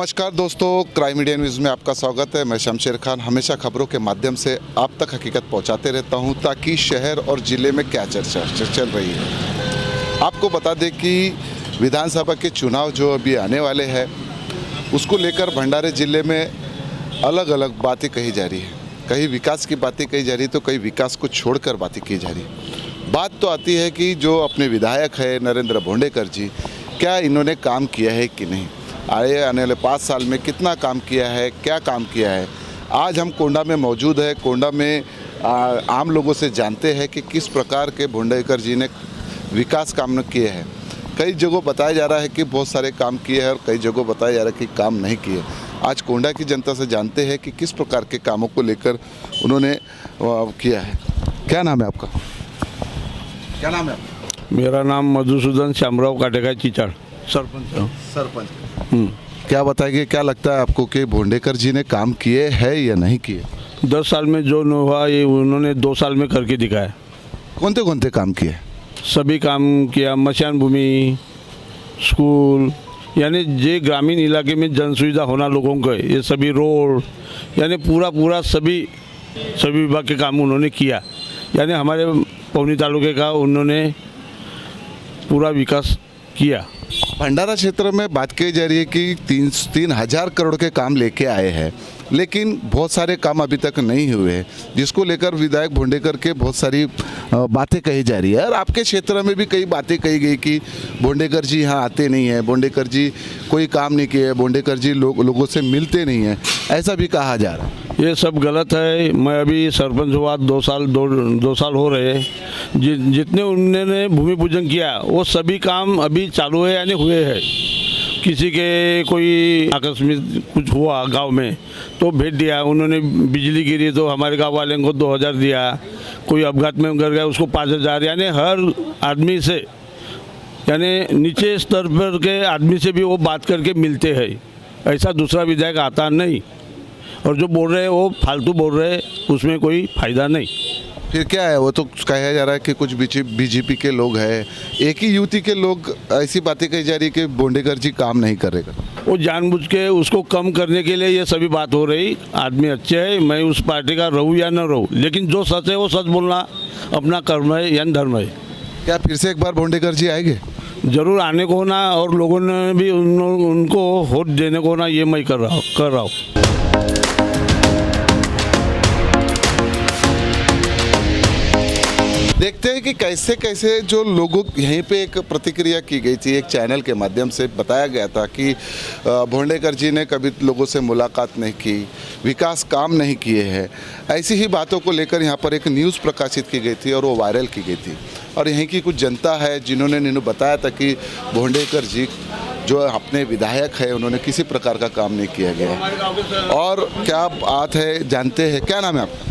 नमस्कार दोस्तों, crime media news में आपका स्वागत है। मैं शमशेर खान हमेशा खबरों के माध्यम से आप तक हकीकत पहुंचाते रहता हूं ताकि शहर और ज़िले में क्या चर्चा चल रही है। आपको बता दें कि विधानसभा के चुनाव जो अभी आने वाले हैं उसको लेकर भंडारे ज़िले में अलग अलग बातें कही जा रही है। कहीं विकास की बातें कही जा रही तो कहीं विकास को छोड़कर बातें की जा रही। बात तो आती है कि जो अपने विधायक है नरेंद्र भोंडेकर जी, क्या इन्होंने काम किया है कि नहीं, आने वाले 5 साल में कितना काम किया है, क्या काम किया है। आज हम कोंडा में मौजूद है। कोंडा में आम लोगों से जानते हैं कि किस प्रकार के भोंडेकर जी ने विकास काम किए हैं। कई जगहों बताया जा रहा है कि बहुत सारे काम किए हैं और कई जगहों बताया जा रहा है कि काम नहीं किए। आज कोंडा की जनता से जानते हैं कि किस प्रकार के कामों को लेकर उन्होंने किया है। क्या नाम है आपका? क्या नाम है आपका? मेरा नाम मधुसूदन श्यामराव काटेका चिचाड़, सरपंच। क्या बताएंगे, क्या लगता है आपको कि भोंडेकर जी ने काम किए हैं या नहीं किए? 10 साल में जो न हुआ ये उन्होंने 2 साल में करके दिखाया। कौन से काम किए? सभी काम किया, मशान भूमि, स्कूल, यानी जे ग्रामीण इलाके में जन सुविधा होना लोगों को, ये सभी रोड, यानी पूरा सभी विभाग के काम उन्होंने किया। यानी हमारे पौनी तालुके का उन्होंने पूरा विकास किया। भंडारा क्षेत्र में बात की जा रही है कि 3,000 करोड़ के काम लेके आए हैं, लेकिन बहुत सारे काम अभी तक नहीं हुए हैं, जिसको लेकर विधायक भोंडेकर के बहुत सारी बातें कही जा रही है। और आपके क्षेत्र में भी कई बातें कही गई कि भोंडेकर जी यहाँ आते नहीं हैं, भोंडेकर जी कोई काम नहीं किए, भोंडेकर जी लोगों से मिलते नहीं हैं, ऐसा भी कहा जा रहा है। ये सब गलत है। मैं अभी सरपंच हुआ 2 साल हो रहे हैं। जितने उन्होंने भूमि पूजन किया वो सभी काम अभी चालू है, यानी हुए हैं। किसी के कोई आकस्मिक कुछ हुआ गांव में तो भेज दिया उन्होंने, बिजली गिरी तो हमारे गांव वाले को 2,000 दिया, कोई अपघात में गिर गया उसको 5,000, यानी हर आदमी से, यानी नीचे स्तर पर के आदमी से भी वो बात करके मिलते हैं। ऐसा दूसरा विधायक आता नहीं, और जो बोल रहे हैं वो फालतू बोल रहे हैं, उसमें कोई फायदा नहीं। फिर क्या है, वो तो कहा जा रहा है कि कुछ बीजेपी के लोग हैं, एक ही युवती के लोग, ऐसी बातें कही जा रही है कि भोंडेकर जी काम नहीं करेगा। वो जानबूझ के उसको कम करने के लिए ये सभी बात हो रही। आदमी अच्छे है, मैं उस पार्टी का रहूँ या न रहूँ, लेकिन जो सच है वो सच बोलना अपना कर्म है या धर्म है। क्या फिर से एक बार भोंडेकर जी आएंगे? जरूर आने को ना, और लोगों ने भी उनको वोट देने को ना, ये मैं कर रहा हूँ। देखते हैं कि कैसे कैसे जो लोगों यहीं पे एक प्रतिक्रिया की गई थी, एक चैनल के माध्यम से बताया गया था कि भोंडेकर जी ने कभी लोगों से मुलाकात नहीं की, विकास काम नहीं किए हैं। ऐसी ही बातों को लेकर यहाँ पर एक न्यूज़ प्रकाशित की गई थी और वो वायरल की गई थी। और यहीं की कुछ जनता है जिन्होंने बताया था कि भोंडेकर जी जो अपने विधायक है उन्होंने किसी प्रकार का काम नहीं किया गया। और क्या बात है जानते हैं। क्या नाम है आपका?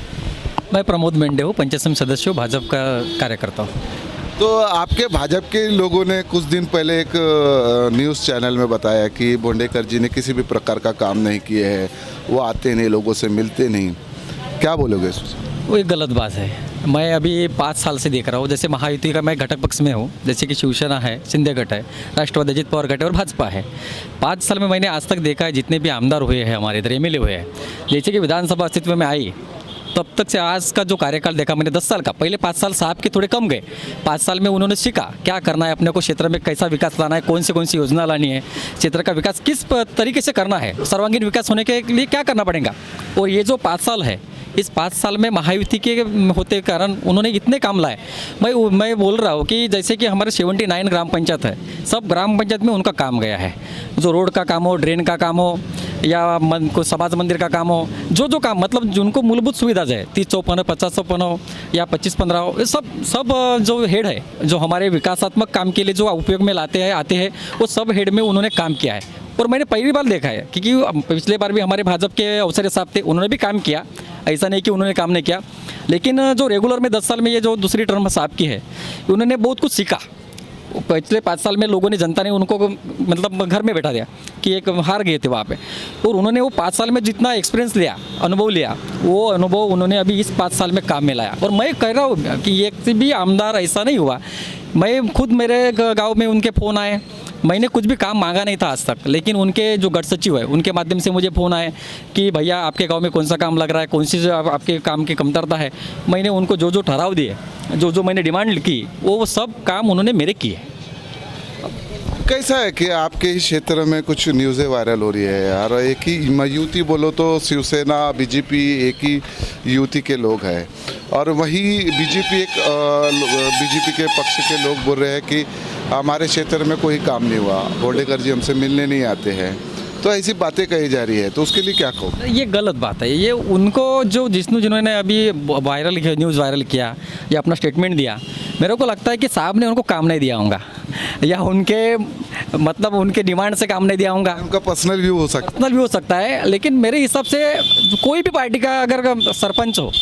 मैं प्रमोद मेंढे हूँ, पंचायत समिति सदस्य हूँ, भाजपा का कार्यकर्ता हूँ। तो आपके भाजपा के लोगों ने कुछ दिन पहले एक न्यूज़ चैनल में बताया कि भोंडेकर जी ने किसी भी प्रकार का काम नहीं किए हैं, वो आते नहीं, लोगों से मिलते नहीं। क्या बोलोगे इसमें? वो एक गलत बात है। मैं अभी 5 साल से देख रहा हूँ, जैसे महायुति का मैं घटक पक्ष में हूँ, जैसे कि शिवसेना है, शिंदे गट है, राष्ट्रवादी अजित पवार गट है और भाजपा है। 5 साल में मैंने आज तक देखा है जितने भी आमदार हुए हैं हमारे इधर, एमएलए हुए हैं, जैसे कि विधानसभा अस्तित्व में आई तब तक से आज का जो कार्यकाल देखा मैंने 10 साल का, पहले 5 साल साहब के थोड़े कम गए। 5 साल में उन्होंने सीखा क्या करना है, अपने को क्षेत्र में कैसा विकास लाना है, कौन सी योजना लानी है, क्षेत्र का विकास किस तरीके से करना है, सर्वांगीण विकास होने के लिए क्या करना पड़ेगा। और ये जो 5 साल है, इस 5 साल में महायुति के होते कारण उन्होंने इतने काम लाए। मैं बोल रहा हूँ कि जैसे कि हमारे 79 ग्राम पंचायत है, सब ग्राम पंचायत में उनका काम गया है। जो रोड का काम हो, ड्रेन का काम हो, या को समाज मंदिर का काम हो, जो काम मतलब जिनको मूलभूत सुविधा है, 30-54, 50-54 हो या 25-15 हो, ये सब जो हेड है, जो हमारे विकासात्मक काम के लिए जो उपयोग में आते हैं, वो सब हेड में उन्होंने काम किया है। और मैंने पहली बार देखा है, क्योंकि पिछले बार भी हमारे भाजपा के अवसरे साहब थे, उन्होंने भी काम किया, ऐसा नहीं कि उन्होंने काम नहीं किया। लेकिन जो रेगुलर में 10 साल में ये जो दूसरी टर्म साहब की है, उन्होंने बहुत कुछ सीखा। पिछले 5 साल में लोगों ने, जनता ने उनको मतलब घर में बैठा दिया कि एक हार गए थे वहाँ पे, और उन्होंने वो 5 साल में जितना एक्सपीरियंस लिया, अनुभव लिया, वो अनुभव उन्होंने अभी इस 5 साल में काम में लाया। और मैं कह रहा हूँ कि एक भी आमदार ऐसा नहीं हुआ। मैं खुद, मेरे गांव में उनके फ़ोन आए, मैंने कुछ भी काम मांगा नहीं था आज तक, लेकिन उनके जो गढ़ सचिव है उनके माध्यम से मुझे फ़ोन आए कि भैया आपके गांव में कौन सा काम लग रहा है, कौन सी जो आपके काम की कमतरता है। मैंने उनको जो जो ठहराव दिए, जो जो मैंने डिमांड की, वो सब काम उन्होंने मेरे किए। कैसा है कि आपके ही क्षेत्र में कुछ न्यूज़ें वायरल हो रही है यार, एक ही युति बोलो तो शिवसेना बीजेपी एक ही युति के लोग हैं, और वही बीजेपी के पक्ष के लोग बोल रहे हैं कि हमारे क्षेत्र में कोई काम नहीं हुआ, भोंडेकर जी हमसे मिलने नहीं आते हैं, तो ऐसी बातें कही जा रही है, तो उसके लिए क्या कहो? ये गलत बात है। ये उनको जो जिन्होंने अभी न्यूज़ वायरल किया या अपना स्टेटमेंट दिया, मेरे को लगता है कि साहब ने उनको काम नहीं दिया होगा, या उनके मतलब उनके डिमांड से काम नहीं दिया होगा। उनका पर्सनल व्यू हो सकता है। पर्सनल भी हो सकता है, लेकिन मेरे हिसाब से कोई भी पार्टी का अगर सरपंच हो,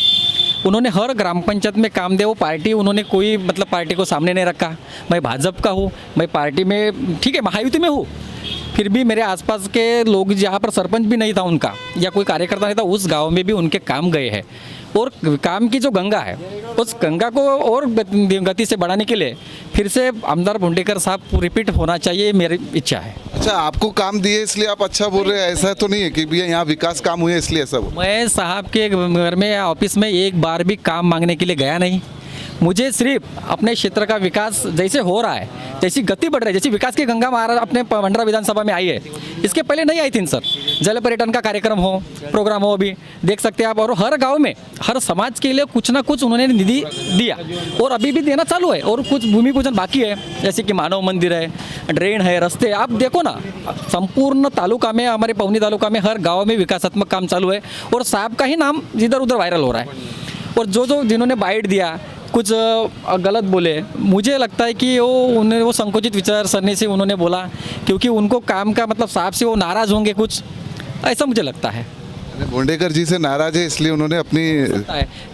उन्होंने हर ग्राम पंचायत में काम दिया। वो पार्टी उन्होंने कोई मतलब पार्टी को सामने नहीं रखा। मैं भाजपा का हूँ, मैं पार्टी में ठीक है महायुति में हूँ, फिर भी मेरे आसपास के लोग जहाँ पर सरपंच भी नहीं था उनका या कोई कार्यकर्ता नहीं था, उस गांव में भी उनके काम गए हैं। और काम की जो गंगा है, उस गंगा को और गति से बढ़ाने के लिए फिर से आमदार भोंडेकर साहब रिपीट होना चाहिए, मेरी इच्छा है। अच्छा, आपको काम दिए इसलिए आप अच्छा बोल रहे हैं, ऐसा तो नहीं है कि भैया यहाँ विकास काम हुए इसलिए ऐसा बोल? मैं साहब के घर में या ऑफिस में एक बार भी काम मांगने के लिए गया नहीं। मुझे सिर्फ अपने क्षेत्र का विकास जैसे हो रहा है, जैसी गति बढ़ रही है, जैसी विकास की गंगा महाराज अपने भंडारा विधानसभा में आई है, इसके पहले नहीं आई थी सर। जल पर्यटन का कार्यक्रम हो, प्रोग्राम हो, अभी देख सकते हैं आप। और हर गांव में हर समाज के लिए कुछ ना कुछ उन्होंने निधि दिया और अभी भी देना चालू है। और कुछ भूमि पूजन बाकी है, जैसे कि मानव मंदिर है, ड्रेन है, रस्ते। आप देखो ना, संपूर्ण तालुका में, हमारे पवनी तालुका में हर गाँव में विकासात्मक काम चालू है और साहब का ही नाम इधर उधर वायरल हो रहा है। और जो जिन्होंने बाइट दिया, कुछ गलत बोले, मुझे लगता है कि वो संकुचित विचारसरणी से उन्होंने बोला, क्योंकि उनको काम का मतलब साहब से वो नाराज़ होंगे कुछ, ऐसा मुझे लगता है। भोंडेकर जी से नाराज है इसलिए उन्होंने अपनी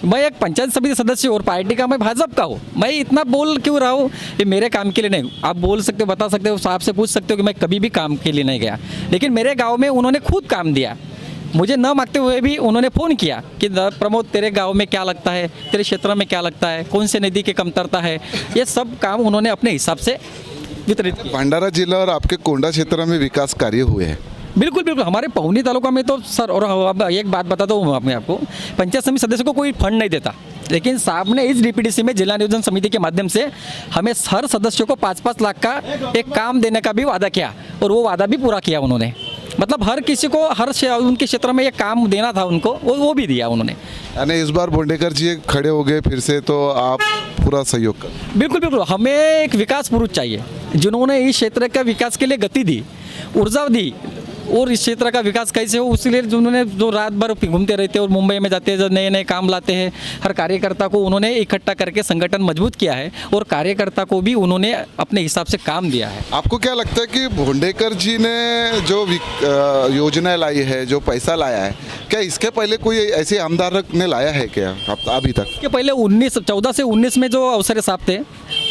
मैं एक पंचायत समिति सदस्य और पार्टी का मैं भाजपा का हूँ, मैं इतना बोल क्यों रहा हूँ? ये मेरे काम के लिए नहीं। आप बोल सकते हो, बता सकते हो, साहब से पूछ सकते हो कि मैं कभी भी काम के लिए नहीं गया, लेकिन मेरे गाँव में उन्होंने खुद काम दिया। मुझे न मांगते हुए भी उन्होंने फ़ोन किया कि प्रमोद तेरे गांव में क्या लगता है, तेरे क्षेत्र में क्या लगता है, कौन से नदी की कमतरता है, ये सब काम उन्होंने अपने हिसाब से वितरित किया। भंडारा जिला और आपके कोंडा क्षेत्र में विकास कार्य हुए हैं? बिल्कुल बिल्कुल, हमारे पवनी तालुका में तो सर, और अब एक बात बताता हूँ मैं आपको, पंचायत समिति सदस्य को कोई फंड नहीं देता, लेकिन साहब ने इस डीपीडीसी में जिला नियोजन समिति के माध्यम से हमें हर सदस्य को 5-5 लाख का एक काम देने का भी वादा किया और वो वादा भी पूरा किया उन्होंने। मतलब हर किसी को उनके क्षेत्र में ये काम देना था उनको, वो भी दिया उन्होंने। यानी इस बार भोंडेकर जी खड़े हो गए फिर से, तो आप पूरा सहयोग कर? बिल्कुल बिल्कुल, हमें एक विकास पुरुष चाहिए जिन्होंने इस क्षेत्र का विकास के लिए गति दी, ऊर्जा दी, और इस क्षेत्र का विकास कैसे हो उसके लिए जिन्होंने जो रात भर घूमते रहते और मुंबई में जाते हैं, जो नए नए काम लाते हैं, हर कार्यकर्ता को उन्होंने इकट्ठा करके संगठन मजबूत किया है और कार्यकर्ता को भी उन्होंने अपने हिसाब से काम दिया है। आपको क्या लगता है कि भोंडेकर जी ने जो योजना लाई है, जो पैसा लाया है, क्या इसके पहले कोई ऐसे आमदार ने लाया है क्या अभी तक? इसके पहले 14 से 19 में जो अवसरे साहब थे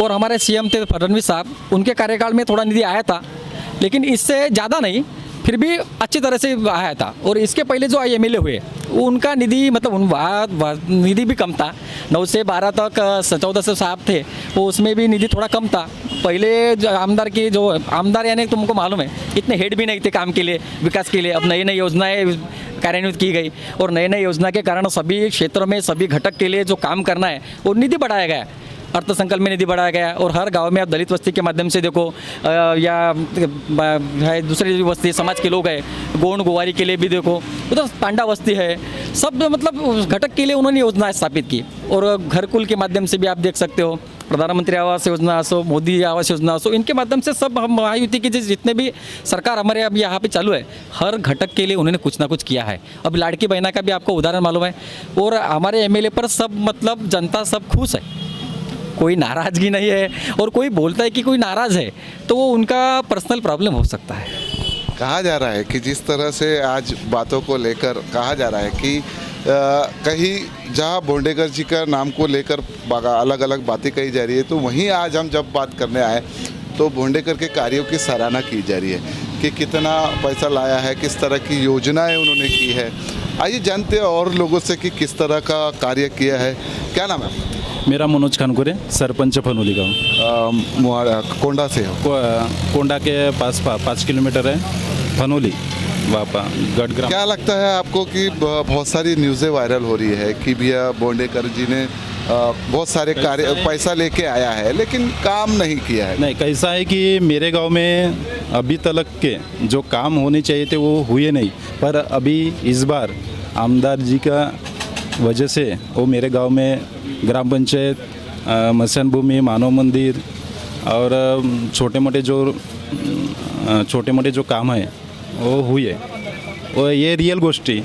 और हमारे सीएम थे फडणवीस साहब, उनके कार्यकाल में थोड़ा निधि आया था, लेकिन इससे ज़्यादा नहीं, फिर भी अच्छी तरह से आया था। और इसके पहले जो एमएलए हुए उनका निधि मतलब निधि भी कम था, 9 से 12 तक 14 से साहब थे, वो उसमें भी निधि थोड़ा कम था। पहले जो आमदार यानी तुमको मालूम है इतने हेड भी नहीं थे काम के लिए, विकास के लिए। अब नई नई योजनाएं कार्यान्वित की गई और नई नई योजना के कारण सभी क्षेत्रों में सभी घटक के लिए जो काम करना है वो निधि बढ़ाया गया, अर्थसंकल्प में निधि बढ़ाया गया। और हर गांव में आप दलित बस्ती के माध्यम से देखो, या है दूसरी बस्ती समाज के लोग हैं, गोंड गोवारी के लिए भी देखो, उधर पांडा बस्ती है, सब मतलब घटक के लिए उन्होंने योजनाएं स्थापित की। और घरकुल के माध्यम से भी आप देख सकते हो, प्रधानमंत्री आवास योजना असो, मोदी आवास योजना असो, इनके माध्यम से सब हम महायुति की जितने भी सरकार हमारे अब यहाँ पे चालू है, हर घटक के लिए उन्होंने कुछ ना कुछ किया है। अब लाड़की बहना का भी आपको उदाहरण मालूम है। और हमारे एमएलए पर सब मतलब जनता सब खुश है, कोई नाराज़गी नहीं है। और कोई बोलता है कि कोई नाराज़ है तो वो उनका पर्सनल प्रॉब्लम हो सकता है। कहा जा रहा है कि जिस तरह से आज बातों को लेकर कहा जा रहा है कि कहीं जहां भोंडेकर जी का नाम को लेकर अलग अलग बातें कही जा रही है, तो वहीं आज हम जब बात करने आए तो भोंडेकर के कार्यों की सराहना की जा रही है कि कितना पैसा लाया है, किस तरह की योजनाएं उन्होंने की है। आइए जानते हैं और लोगों से कि किस तरह का कार्य किया है। क्या नाम है? मेरा मनोज खानकुरे, सरपंच फनोली गाँव। कोंडा से हो। कोंडा के पास 5 किलोमीटर है फनोली, वापा गढ़ग्राम। क्या लगता है आपको कि बहुत सारी न्यूज़ें वायरल हो रही है कि भैया बोंडेकर जी ने बहुत सारे कार्य पैसा लेके आया है लेकिन काम नहीं किया है? नहीं, कैसा है कि मेरे गांव में अभी तक के जो काम होने चाहिए थे वो हुए नहीं, पर अभी इस बार आमदार जी का वजह से वो मेरे गांव में ग्राम पंचायत, मसान भूमि, मानव मंदिर और छोटे मोटे जो काम है वो हुए। और ये रियल गोष्टी,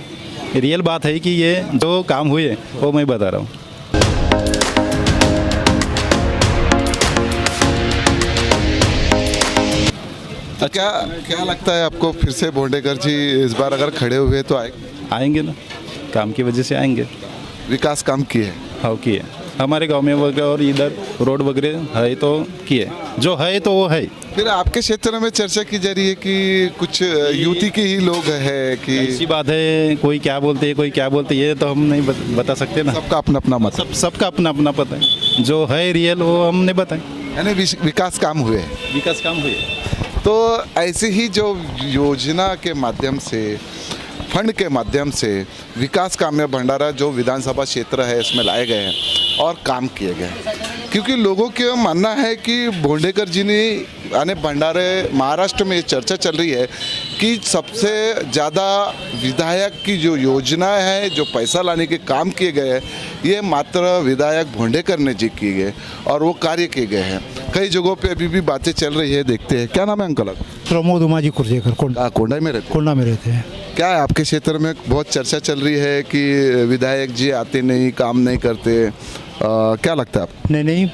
रियल बात है कि ये जो काम हुए वो मैं बता रहा हूँ। तो क्या लगता है आपको फिर से बोंडेकर जी इस बार अगर खड़े हुए तो आएंगे ना, काम की वजह से आएंगे। विकास काम किए? हाँ किए, हमारे गांव में वगैरह और इधर रोड वगैरह है तो किए, जो है तो वो है। फिर आपके क्षेत्र में चर्चा की जा रही है कि कुछ युति के ही लोग हैं कि ऐसी बात है, कोई क्या बोलते हैं कोई क्या बोलते हैं, ये तो हम नहीं बता सकते ना। सबका अपना अपना मत। सबका अपना अपना पता है, जो है रियल वो हमने बताए। यानी विकास काम हुए। विकास काम हुए। तो ऐसे ही जो योजना के माध्यम से, फंड के माध्यम से विकास काम में भंडारा जो विधानसभा क्षेत्र है इसमें लाए गए हैं और काम किए गए हैं, क्योंकि लोगों का मानना है कि बोंडेकर जी ने यानी भंडारे महाराष्ट्र में ये चर्चा चल रही है कि सबसे ज़्यादा विधायक की जो योजना है, जो पैसा लाने के काम किए गए हैं, ये मात्र विधायक बोंडेकर ने जी किए गए और वो कार्य किए गए हैं। कई जगहों पे अभी भी बातें चल रही है, देखते हैं। क्या नाम है अंकल? प्रमोद उमाजी कुर्जेकर, कोंडा में रहते? कोंडा में रहते हैं। क्या है आपके क्षेत्र में बहुत चर्चा चल रही है कि विधायक जी आते नहीं, काम नहीं करते, क्या लगता है आपको? नहीं,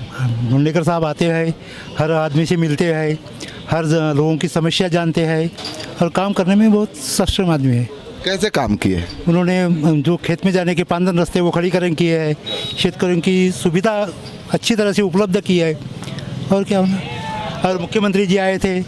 भुंडेकर साहब आते हैं, हर आदमी से मिलते हैं, हर लोगों की समस्या जानते हैं और काम करने में बहुत सक्षम आदमी है। कैसे काम किए? उन्होंने जो खेत में जाने के 5 रास्ते वो खड़ीकरण किए हैं, शेतकरियों की सुविधा अच्छी तरह से उपलब्ध की है। और क्या होना, और मुख्यमंत्री जी आए थे,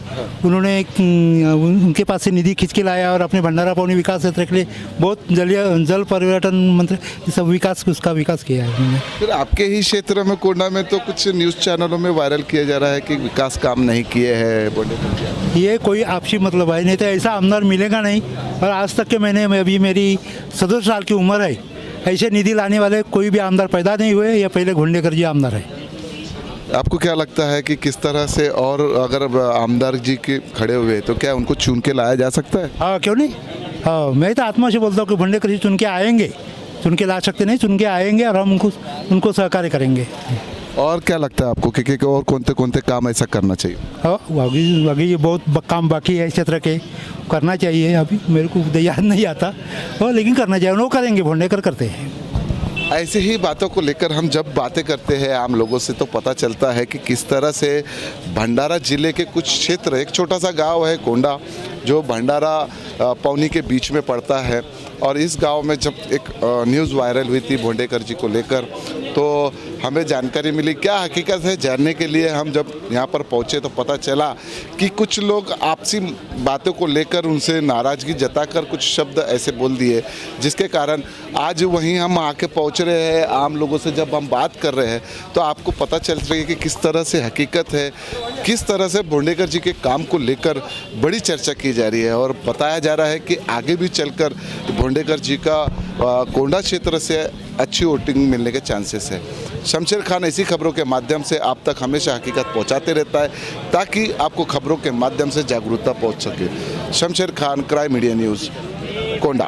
उन्होंने उनके पास से निधि खींच के लाया और अपने भंडारा पौनी विकास क्षेत्र के लिए बहुत जल पर्यटन मंत्री सब उसका विकास किया है उन्होंने। फिर आपके ही क्षेत्र में कोंडा में तो कुछ न्यूज़ चैनलों में वायरल किया जा रहा है कि विकास काम नहीं किए हैं बोंडेकर जी। ये कोई आपसी मतलब है, नहीं तो ऐसा आमदार मिलेगा नहीं। और आज तक के मैं अभी मेरी 17 साल की उम्र है, ऐसे निधि लाने वाले कोई भी आमदार पैदा नहीं हुए, या पहले भुंडेकर जी आमदार है। आपको क्या लगता है कि किस तरह से, और अगर आमदार जी के खड़े हुए तो क्या उनको चुन के लाया जा सकता है? हाँ, क्यों नहीं। हाँ, मैं तो आत्मा से बोलता हूँ कि भुंडेकर जी चुन के आएंगे, चुन के ला सकते नहीं, चुन के आएंगे और हम उनको सहकार्य करेंगे। और क्या लगता है आपको कि और कौन-कौन काम ऐसा करना चाहिए? हाँ, अभी ये बहुत काम बाकी है इस क्षेत्र के, करना चाहिए। अभी मेरे को याद नहीं आता, और लेकिन करना चाहिए, वो करेंगे, भुंडेकर करते हैं। ऐसे ही बातों को लेकर हम जब बातें करते हैं आम लोगों से तो पता चलता है कि किस तरह से भंडारा जिले के कुछ क्षेत्र, एक छोटा सा गांव है कोंडा जो भंडारा पौनी के बीच में पड़ता है, और इस गांव में जब एक न्यूज़ वायरल हुई थी बोंडेकर जी को लेकर तो हमें जानकारी मिली। क्या हकीकत है जानने के लिए हम जब यहाँ पर पहुँचे तो पता चला कि कुछ लोग आपसी बातों को लेकर उनसे नाराज़गी जताकर कुछ शब्द ऐसे बोल दिए, जिसके कारण आज वहीं हम आके पहुँच रहे हैं। आम लोगों से जब हम बात कर रहे हैं तो आपको पता चल रही है कि किस तरह से हकीकत है, किस तरह से बोंडेकर जी के काम को लेकर बड़ी चर्चा की जा रही है, और बताया जा रहा है कि आगे भी चलकर बोंडेकर जी का कोंडा क्षेत्र से अच्छी वोटिंग मिलने के चांसेस है। शमशेर खान ऐसी खबरों के माध्यम से आप तक हमेशा हकीकत पहुंचाते रहता है ताकि आपको खबरों के माध्यम से जागरूकता पहुंच सके। Shamsher Khan, crime media news, कोंडा।